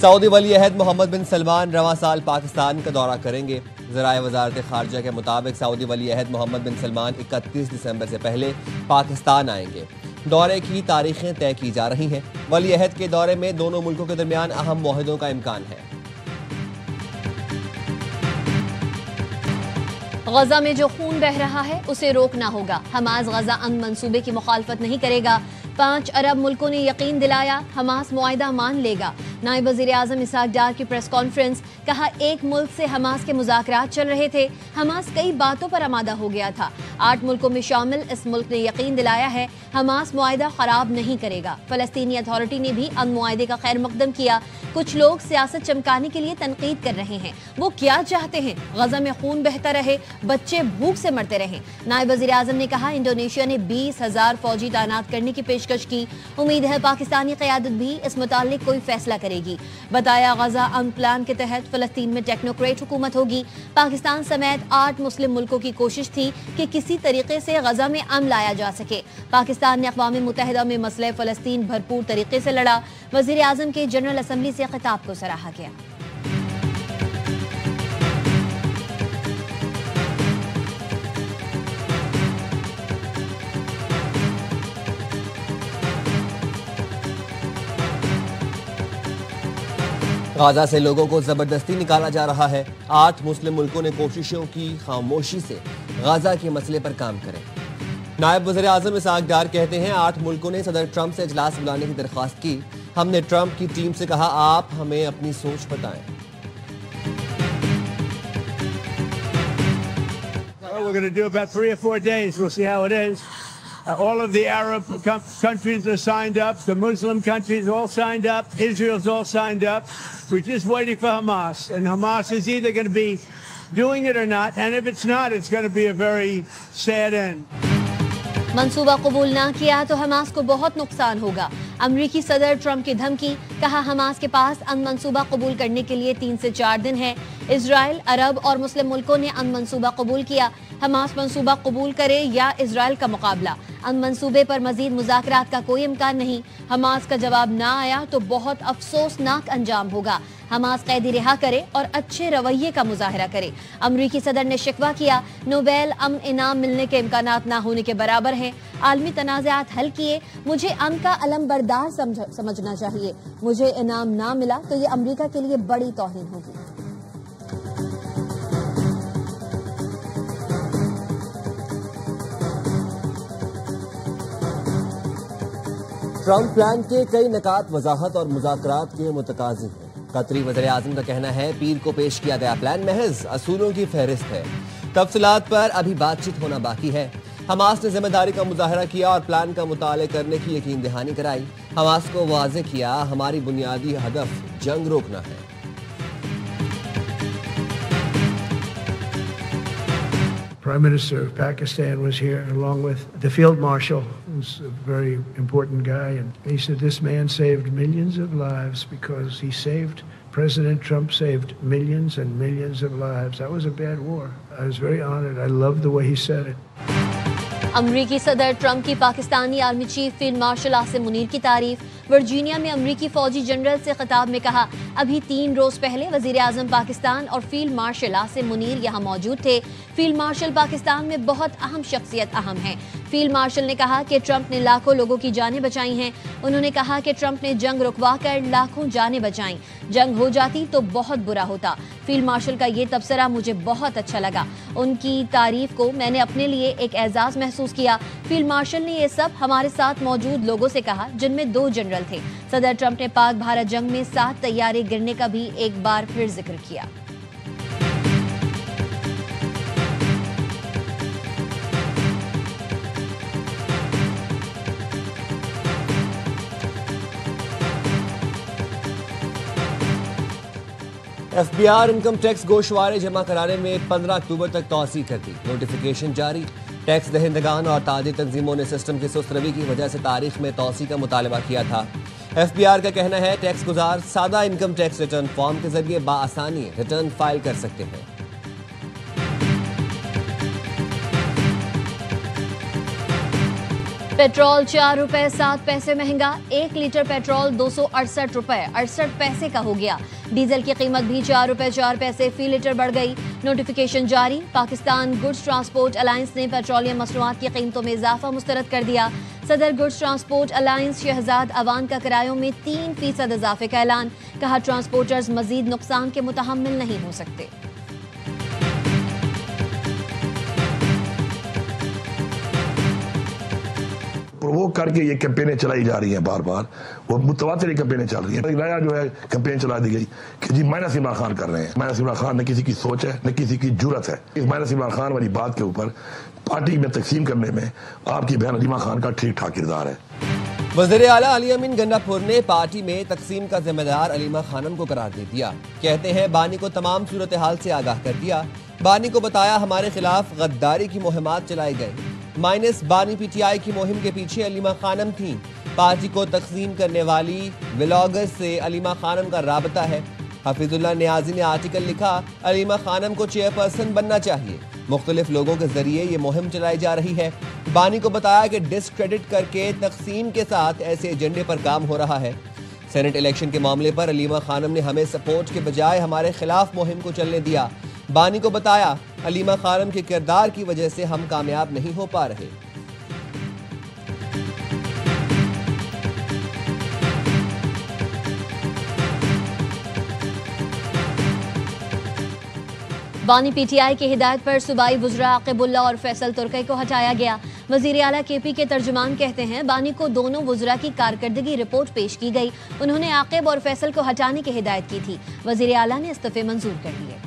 Saudi वली अहद मोहम्मद बिन सलमान रवां साल पाकिस्तान का दौरा करेंगे। ज़राए वज़ारत ख़ारजा के मुताबिक सऊदी वली अहद मोहम्मद बिन सलमान 31 दिसंबर से पहले पाकिस्तान आएंगे। दौरे की तारीखें तय की जा रही हैं। वली अहद के दौरे में दोनों मुल्कों के दरमियान अहम मुआहदों का इम्कान है। गजा में जो खून बह रहा है उसे रोकना होगा। हमास गजा अमन मंसूबे की मुखालफत नहीं करेगा। 5 अरब मुल्कों ने यकीन दिलाया हमास मुआहिदा मान लेगा। नायब वज़ीर आज़म इसहाक डार की प्रेस कॉन्फ्रेंस, कहा एक मुल्क से हमास के मुज़ाकरात चल रहे थे, हमास कई बातों पर आमादा हो गया था। 8 मुल्कों में शामिल इस मुल्क ने यकीन दिलाया है हमास मुआहिदा खराब नहीं करेगा। फ़लस्तीनी अथॉरिटी ने भी अमन मुआहिदे का खैर मकदम किया। कुछ लोग सियासत चमकाने के लिए तनकीद कर रहे हैं। वो क्या चाहते हैं? गजा में खून बहता रहे, बच्चे भूख से मरते रहे। नायब वज़ीर आज़म ने कहा इंडोनेशिया ने 20,000 फौजी तैनात करने की पेशकश की। उम्मीद है पाकिस्तानी क़यादत भी इस मुतालिक कोई फैसला करेगी। बताया गजा अमन प्लान के तहत फ़लस्तीन में टेक्नोक्रेट हुकूमत होगी। पाकिस्तान समेत 8 मुस्लिम मुल्कों की कोशिश थी कि किसी तरीके से गजा में अमन लाया जा सके। पाकिस्तान ने अक़वाम मुत्तहिदा में मसले फ़लस्तीन भरपूर तरीके से लड़ा। वज़ीर आज़म के जनरल असम्बली से खिताब को सराहा गया। गाजा से लोगों को जबरदस्ती निकाला जा रहा है। 8 मुस्लिम मुल्कों ने कोशिशों की खामोशी से गाजा के मसले पर काम करें। नायब वज़ीर आज़म इसहाक डार कहते हैं 8 मुल्कों ने सदर ट्रंप से इजलास बुलाने की दरख्वास्त की। हमने ट्रंप की टीम से कहा आप हमें अपनी सोच बताएं। We're going to do about 3 or 4 days. We'll see how it is. All of the Arab countries are signed up. The Muslim countries all signed up. Israel's all signed up. We're just waiting for Hamas. And Hamas is either going to be doing it or not. And if it's not, it's going to be a very sad end. मंसूबा कबूल ना किया तो Hamas को बहुत नुकसान होगा। अमरीकी सदर ट्रंप की धमकी, कहा हमास के पास अमन मंसूबा कबूल करने के लिए 3 से 4 दिन है। इजराइल, अरब और मुस्लिम मुल्कों ने अमन मंसूबा कबूल किया। हमास मंसूबा कबूल करे या इजराइल का मुकाबला, अमन मंसूबे पर मजीद मुज़ाकरात का कोई इम्कान नहीं। हमास का जवाब ना आया तो बहुत अफसोसनाक अंजाम होगा। हमास कैदी रिहा करे और अच्छे रवैये का मुजाहरा करे। अमरीकी सदर ने शिकवा किया नोबेल अमन इनाम मिलने के इम्कानात ना होने के बराबर हैं। आलमी तनाज़ात हल किए, मुझे अमन का अलम बरदार समझना चाहिए। मुझे इनाम ना मिला तो ये अमरीका के लिए बड़ी तौहीन होगी। ट्रंप प्लान के कई नकात वजाहत और मुज़ाकरात के मुतकाज़ी हैं। कतरी वज़ीर आज़म का कहना है पीर को पेश किया गया प्लान महज असूलों की फहरिस्त है। तफसीलात पर अभी बातचीत होना बाकी है। हमास ने जिम्मेदारी का मुजाहरा किया और प्लान का मुताले करने की यकीन दहानी कराई। हमास को वाज़ेह किया हमारी बुनियादी हदफ जंग रोकना है। Prime Minister of Pakistan was here along with the Field Marshal, who's a very important guy, and he said this man saved millions of lives because he saved, President Trump saved millions and millions of lives. That was a bad war. I was very honored. I loved the way he said it. अमरीकी सदर Trump की Pakistani army chief field marshal Asim Munir की तारीफ। Virginia में अमरीकी फौजी general से खिताब में कहा अभी 3 रोज पहले वजीर आजम पाकिस्तान और फील्ड मार्शल आसिम मुनीर यहाँ मौजूद थे। फील्ड मार्शल पाकिस्तान में बहुत अहम शख्सियत अहम है। फील्ड मार्शल ने कहा कि ट्रंप ने लाखों लोगों की जानें बचाई हैं। उन्होंने कहा कि ट्रंप ने जंग रुकवा कर लाखों जानें बचाई। जंग हो जाती तो बहुत बुरा होता। फील्ड मार्शल का ये तबसरा मुझे बहुत अच्छा लगा। उनकी तारीफ को मैंने अपने लिए एक एजाज महसूस किया। फील्ड मार्शल ने ये सब हमारे साथ मौजूद लोगों से कहा जिनमें 2 जनरल थे। सदर ट्रंप ने पाक भारत जंग में 7 तैयारे गिरने का भी एक बार फिर जिक्र किया। FBI इनकम टैक्स गोशवारे जमा कराने में 15 अक्टूबर तक तौसीह कर दी। नोटिफिकेशन जारी। टैक्स दहिंदगान और ताजी तंजीमों ने सिस्टम की सुस्त रवि की वजह से तारीख में तौसीह का मुतालबा किया था। FBI का कहना है टैक्स गुजार सादा इनकम टैक्स रिटर्न फॉर्म के जरिए बाआसानी रिटर्न फाइल कर सकते हैं। पेट्रोल 4 रुपए 7 पैसे महंगा, 1 लीटर पेट्रोल 268 रुपए 68 पैसे का हो गया। डीजल की कीमत भी 4 रुपए 4 पैसे फी लीटर बढ़ गई। नोटिफिकेशन जारी, पाकिस्तान गुड्स ट्रांसपोर्ट अलायंस ने पेट्रोलियम मसनूआत की कीमतों में इजाफा मुस्तरद कर दिया। सदर goods transport alliance Shahzad Awan का किरायों में 3% इजाफे का ऐलान, कहा ट्रांसपोर्टर्स मजीद नुकसान के मुतहम्मिल नहीं हो सकते। प्रोवोक करके ये कैंपेनें चलाई जा रही हैं, बार बार वो मुतवातिर कैंपेनें चल रही हैं। एक नया जो है कैंपेन चला दी गई कि जी माइनस इमरान खान कर रहे हैं। माइनस इमरान खान न किसी की सोच है न किसी की जुर्रत है। इस माइनस इमरान खान वाली बात के ऊपर पार्टी में तकसीम करने में आपकी बहन अलीमा खान का ठीक ठाक किरदार है। वज़ीर आला अली अमीन गंडापुर ने पार्टी में तकसीम का जिम्मेदार अलीमा खानम को करार दे दिया। कहते हैं बानी को तमाम सूरत हाल से आगाह कर दिया। बानी को बताया हमारे खिलाफ गद्दारी की मुहिमात चलाई गई। माइनस बानी पीटीआई की मुहिम के पीछे अलीमा खानम थी। पार्टी को तकसीम करने वाली व्लॉगर से अलीमा खानम का राबता है। हफीजुल्लाह नियाजी ने आर्टिकल लिखा, अलीमा खानम को चेयरपर्सन बनना चाहिए। मुख्तलिफ लोगों के जरिए ये मुहिम चलाई जा रही है। बानी को बताया कि डिस्क्रेडिट करके तकसीम के साथ ऐसे एजेंडे पर काम हो रहा है। सेनेट इलेक्शन के मामले पर अलीमा खानम ने हमें सपोर्ट के बजाय हमारे खिलाफ मुहिम को चलने दिया। बानी को बताया अलीमा खानम के किरदार की वजह से हम कामयाब नहीं हो पा रहे। बानी पीटीआई की हिदायत पर सूबाई वुज़रा आकिबुल्ला और फैसल तुर्की को हटाया गया। वज़ीर आला केपी के तर्जुमान कहते हैं बानी को दोनों वुज़रा की कारकर्दगी रिपोर्ट पेश की गई। उन्होंने आकिब और फैसल को हटाने की हिदायत की थी। वज़ीर आला ने इस्तीफे मंजूर कर लिए।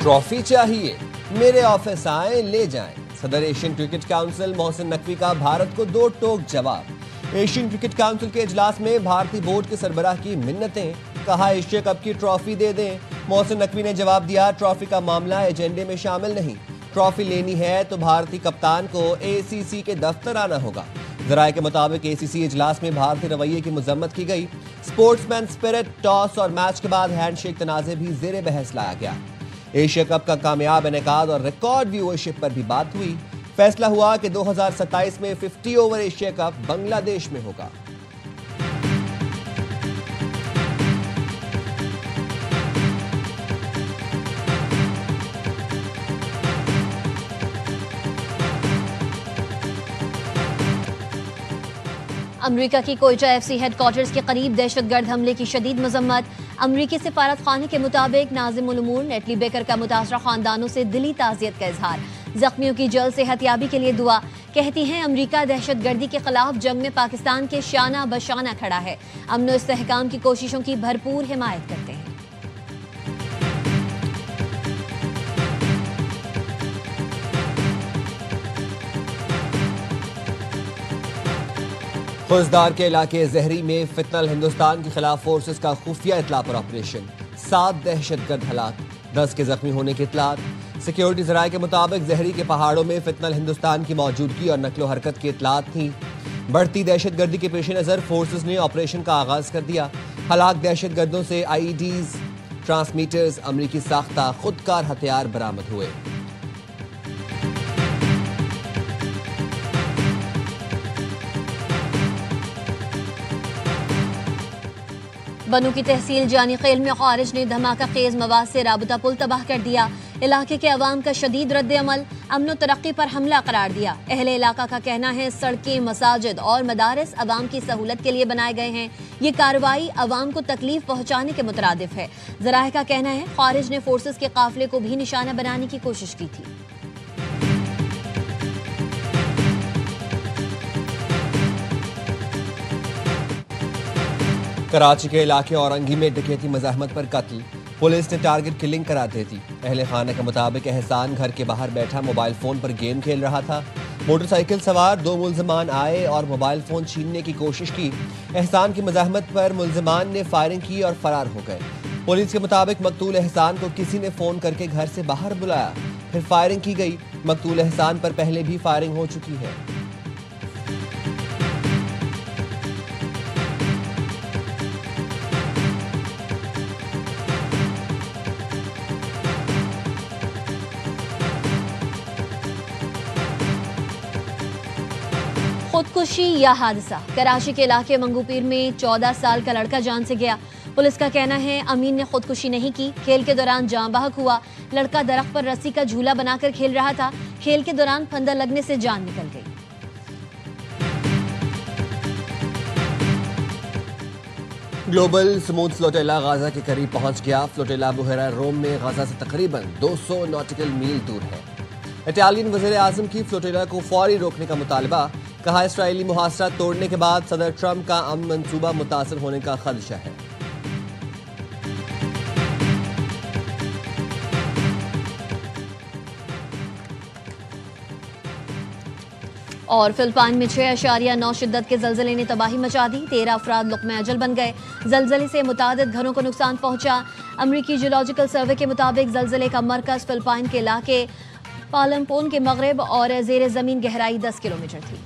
ट्रॉफी चाहिए, मेरे ऑफिस आए ले जाएं। सदर Asian cricket council Mohsin Naqvi का भारत को 2 टोक जवाब। एशियन क्रिकेट काउंसिल के इजलास में भारतीय बोर्ड के सरबराह की मिन्नतें, कहा एशिया कप की ट्रॉफी दे दें। मोहसिन नकवी ने जवाब दिया, ट्रॉफी का मामला एजेंडे में शामिल नहीं। ट्रॉफी लेनी है तो भारतीय कप्तान को एसीसी के दफ्तर आना होगा। जराये के मुताबिक एसीसी इजलास में भारतीय रवैये की मजम्मत की गई। स्पोर्ट्समैन स्पिरिट, टॉस और मैच के बाद हैंडशेक तनाज़े भी जेर बहस लाया गया। एशिया कप का कामयाब इनेकाद और रिकॉर्ड व्यूअरशिप पर भी बात हुई। फैसला हुआ कि 2027 में 50 ओवर एशिया कप बांग्लादेश में होगा। अमरीका की कोयटा एफसी हेडक्वार्टर्स के करीब दहशतगर्द हमले की शदीद मजम्मत। अमरीकी सिफारत खाने के मुताबिक नाज़िम उल उमूर नेटली बेकर का मुतासरा खानदानों से दिली ताज़ियत का इजहार। जख्मियों की जल्द सेहतयाबी के लिए दुआ। कहती हैं अमरीका दहशतगर्दी के खिलाफ जंग में पाकिस्तान के शाना बशाना खड़ा है। अमन और इस्तेहकाम की कोशिशों की भरपूर हिमायत करते हैं। खुजदार के इलाके जहरी में फितनल हिंदुस्तान के खिलाफ फोर्सेस का खुफिया इतला पर ऑपरेशन। 7 दहशतगर्द हलाक, 10 के जख्मी होने की इतलात। सिक्योरिटी जराये के मुताबिक जहरी के पहाड़ों में फितनल हिंदुस्तान की मौजूदगी और नकलो हरकत की इतलात थी। बढ़ती दहशतगर्दी के पेश नज़र फोर्सेस ने ऑपरेशन का आगाज कर दिया। हलाक दहशतगर्दों से आईईडीज, ट्रांसमीटर्स, अमरीकी साख्ता खुदकार हथियार बरामद हुए। बनू की तहसील जानी खेल में खारिज ने धमाका खेज मवाद से राबता पुल तबाह कर दिया। इलाके के अवाम का शदीद रद्द अमल अमन तरक्की पर हमला करार दिया। अहले इलाका का कहना है सड़कें, मसाजिद और मदारस अवाम की सहूलत के लिए बनाए गए हैं। ये कार्रवाई अवाम को तकलीफ पहुंचाने के मुतरादिफ है। जराये का कहना है खारिज ने फोर्सेस के काफिले को भी निशाना बनाने की कोशिश की थी। कराची के इलाके औरंगी में डकैती मज़ाहमत पर कत्ल, पुलिस ने टारगेट किलिंग करार दे दी। अहले खाना के मुताबिक एहसान घर के बाहर बैठा मोबाइल फोन पर गेम खेल रहा था। मोटरसाइकिल सवार 2 मुल्जिमान आए और मोबाइल फोन छीनने की कोशिश की। एहसान की मज़ाहमत पर मुल्जिमान ने फायरिंग की और फरार हो गए। पुलिस के मुताबिक मकतूल एहसान को किसी ने फोन करके घर से बाहर बुलाया, फिर फायरिंग की गई। मकतूल एहसान पर पहले भी फायरिंग हो चुकी है। खुदकुशी या हादसा। कराची के इलाके मंगूपीर में 14 साल का लड़का जान से गया। पुलिस का कहना है अमीन ने खुदकुशी नहीं की, खेल के दौरान जान बहक हुआ। लड़का दरख्त पर रस्सी का झूला बनाकर खेल रहा था। खेल के दौरान फंदा लगने से जान निकल गई। ग्लोबल स्मूथ फ्लोटेला गाजा के करीब पहुंच गया। फ्लोटेला बुहरा रोम में गाजा से तकरीबन 200 नॉटिकल मील दूर है। इटालियन वज़ीर आज़म की फ्लोटेला को फौरी रोकने का मुतालबा। कहा इसराइली मुहासरा तोड़ने के बाद सदर ट्रंप का अमन मंसूबा मुतासर होने का खदशा है। और फिलिपाइन में 6.9 शिद्दत के जलजले ने तबाही मचा दी। 13 अफराद लुक़्मे अजल बन गए। जलजले से मुतादिद घरों को नुकसान पहुंचा। अमरीकी जियोलॉजिकल सर्वे के मुताबिक जलजले का मरकज फिलिपाइन के इलाके पालमपोन के मगरिब और जेर जमीन गहराई 10 किलोमीटर थी।